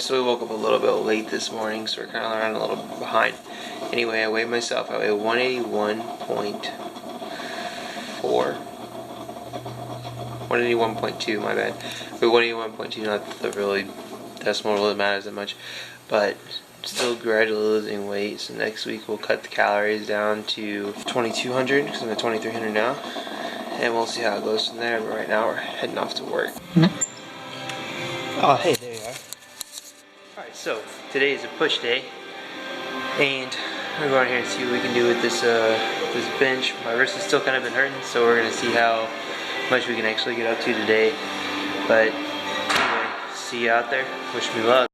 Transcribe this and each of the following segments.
so we woke up a little bit late this morning, so we're kind of running a little behind. Anyway, I weighed myself. I weigh 181.4. 181.2, my bad. But 181.2, not the really decimal really matters that much. But still gradually losing weight, so next week we'll cut the calories down to 2,200, because I'm at 2,300 now. And we'll see how it goes from there, but right now we're heading off to work. Oh, hey, there you are. Alright, so today is a push day, and we're going here and see what we can do with this this bench. My wrist has still kind of been hurting, so we're going to see how much we can actually get up to today. But anyway, see you out there. Wish me luck.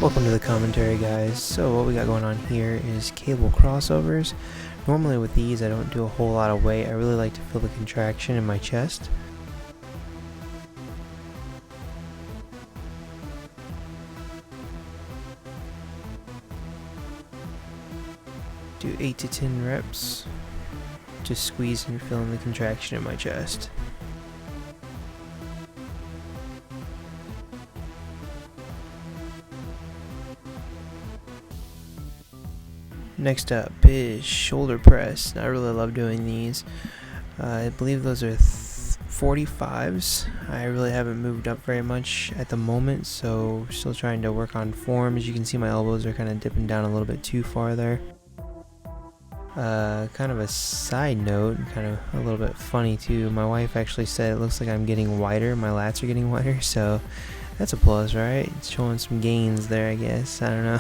Welcome to the commentary, guys. So what we got going on here is cable crossovers. Normally with these I don't do a whole lot of weight. I really like to feel the contraction in my chest. Do 8 to 10 reps. Just squeezing and feeling the contraction in my chest. Next up is shoulder press. I really love doing these. I believe those are 45s. I really haven't moved up very much at the moment, so still trying to work on form. As you can see, my elbows are kind of dipping down a little bit too far there. Kind of a side note, kind of a little bit funny too. My wife actually said it looks like I'm getting wider. My lats are getting wider, so that's a plus, right? It's showing some gains there, I guess. I don't know.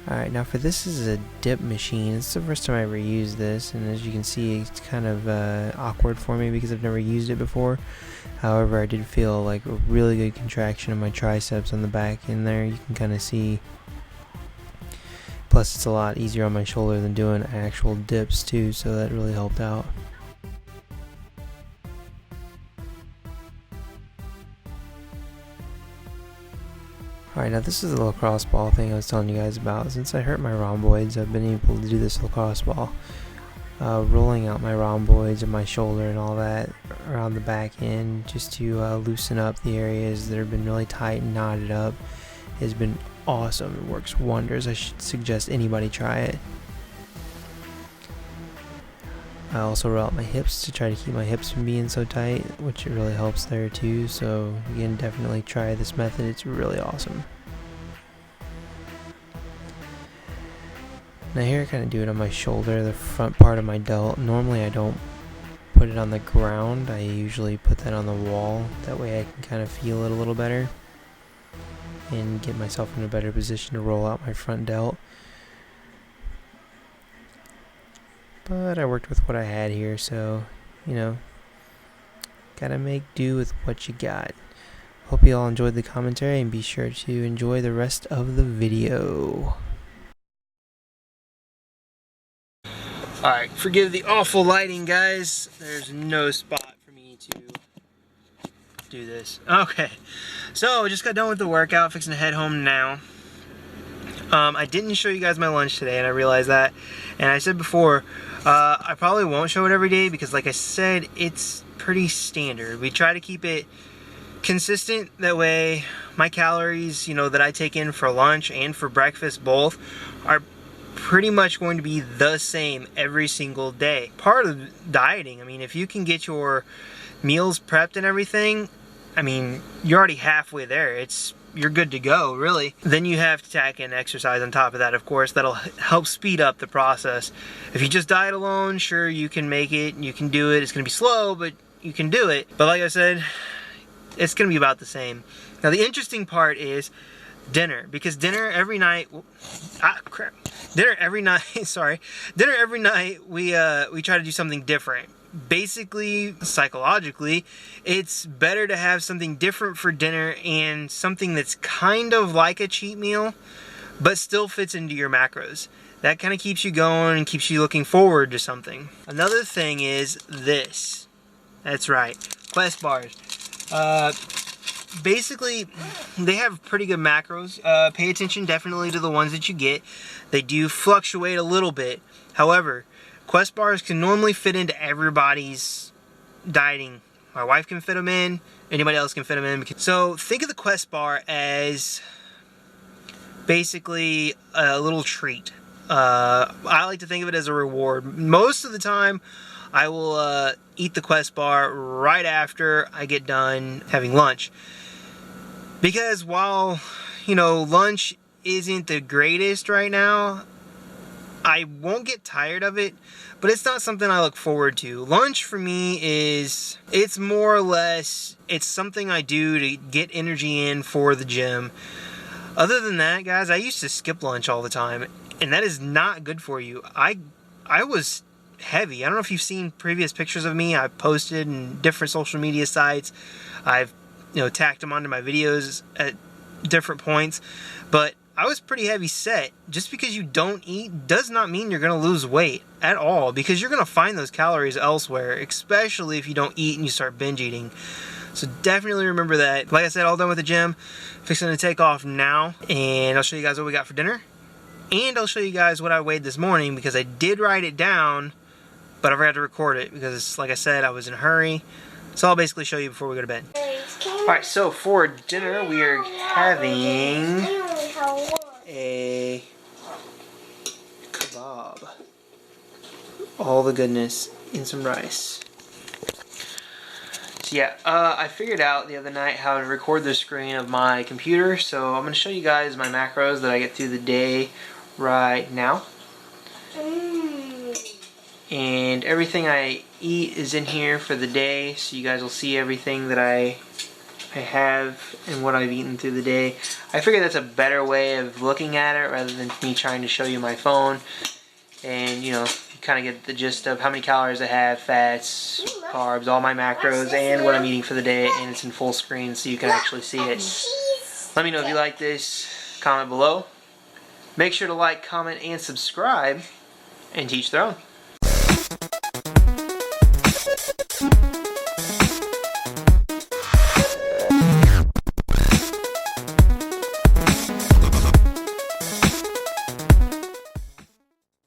Alright, now for this is a dip machine. It's the first time I ever used this, and as you can see, it's kind of awkward for me because I've never used it before. However, I did feel like a really good contraction in my triceps on the back in there. You can kind of see. Plus, it's a lot easier on my shoulder than doing actual dips too, so that really helped out. Alright, now this is the lacrosse ball thing I was telling you guys about. Since I hurt my rhomboids, I've been able to do this lacrosse ball. Rolling out my rhomboids and my shoulder and all that around the back end just to loosen up the areas that have been really tight and knotted up has been awesome. It works wonders. I should suggest anybody try it. I also roll out my hips to try to keep my hips from being so tight, which it really helps there too. So again, definitely try this method. It's really awesome. Now here I kind of do it on my shoulder, the front part of my delt. Normally I don't put it on the ground. I usually put that on the wall. That way I can kind of feel it a little better and get myself in a better position to roll out my front delt. But I worked with what I had here, so, you know, gotta make do with what you got. Hope you all enjoyed the commentary, and be sure to enjoy the rest of the video. Alright, forgive the awful lighting, guys. There's no spot for me to do this. Okay, so I just got done with the workout, fixing to head home now. I didn't show you guys my lunch today, and I realized that. And I said before, I probably won't show it every day because, like I said, it's pretty standard. We try to keep it consistent. That way, my calories, you know, that I take in for lunch and for breakfast both are pretty much going to be the same every single day. Part of dieting, I mean, if you can get your meals prepped and everything, I mean, you're already halfway there. You're good to go, really. Then you have to tack in exercise on top of that, of course. That'll help speed up the process. If you just diet alone, sure, you can make it, you can do it. It's gonna be slow, but you can do it. But like I said, it's gonna be about the same. Now, the interesting part is dinner, because dinner every night, dinner every night we try to do something different. Basically, psychologically, it's better to have something different for dinner and something that's kind of like a cheat meal, but still fits into your macros. That kind of keeps you going and keeps you looking forward to something. Another thing is this. That's right, Quest bars. Basically, they have pretty good macros. Pay attention definitely to the ones that you get. They do fluctuate a little bit. However, Quest bars can normally fit into everybody's dieting. My wife can fit them in. Anybody else can fit them in. So think of the Quest bar as basically a little treat. I like to think of it as a reward. Most of the time, I will eat the Quest bar right after I get done having lunch. Because while, you know, lunch isn't the greatest right now, I won't get tired of it, but it's not something I look forward to. Lunch for me it's more or less, it's something I do to get energy in for the gym. Other than that, guys, I used to skip lunch all the time, and that is not good for you. I was heavy. I don't know if you've seen previous pictures of me. I've posted in different social media sites. I've, you know, tacked them onto my videos at different points, but I was pretty heavy set. Just because you don't eat does not mean you're going to lose weight at all, because you're going to find those calories elsewhere, especially if you don't eat and you start binge eating. So definitely remember that. Like I said, all done with the gym. Fixing to take off now, and I'll show you guys what we got for dinner. And I'll show you guys what I weighed this morning, because I did write it down, but I forgot to record it because, like I said, I was in a hurry. So I'll basically show you before we go to bed. Alright, so for dinner we are having a kebab. All the goodness in some rice. So yeah, I figured out the other night how to record the screen of my computer, so I'm going to show you guys my macros that I get through the day right now. And everything I eat is in here for the day, so you guys will see everything that I have and what I've eaten through the day. I figure that's a better way of looking at it rather than me trying to show you my phone. And, you know, you kind of get the gist of how many calories I have, fats, carbs, all my macros, and what I'm eating for the day, and it's in full screen so you can actually see it. Let me know if you like this. Comment below. Make sure to like, comment, and subscribe, and teach their own.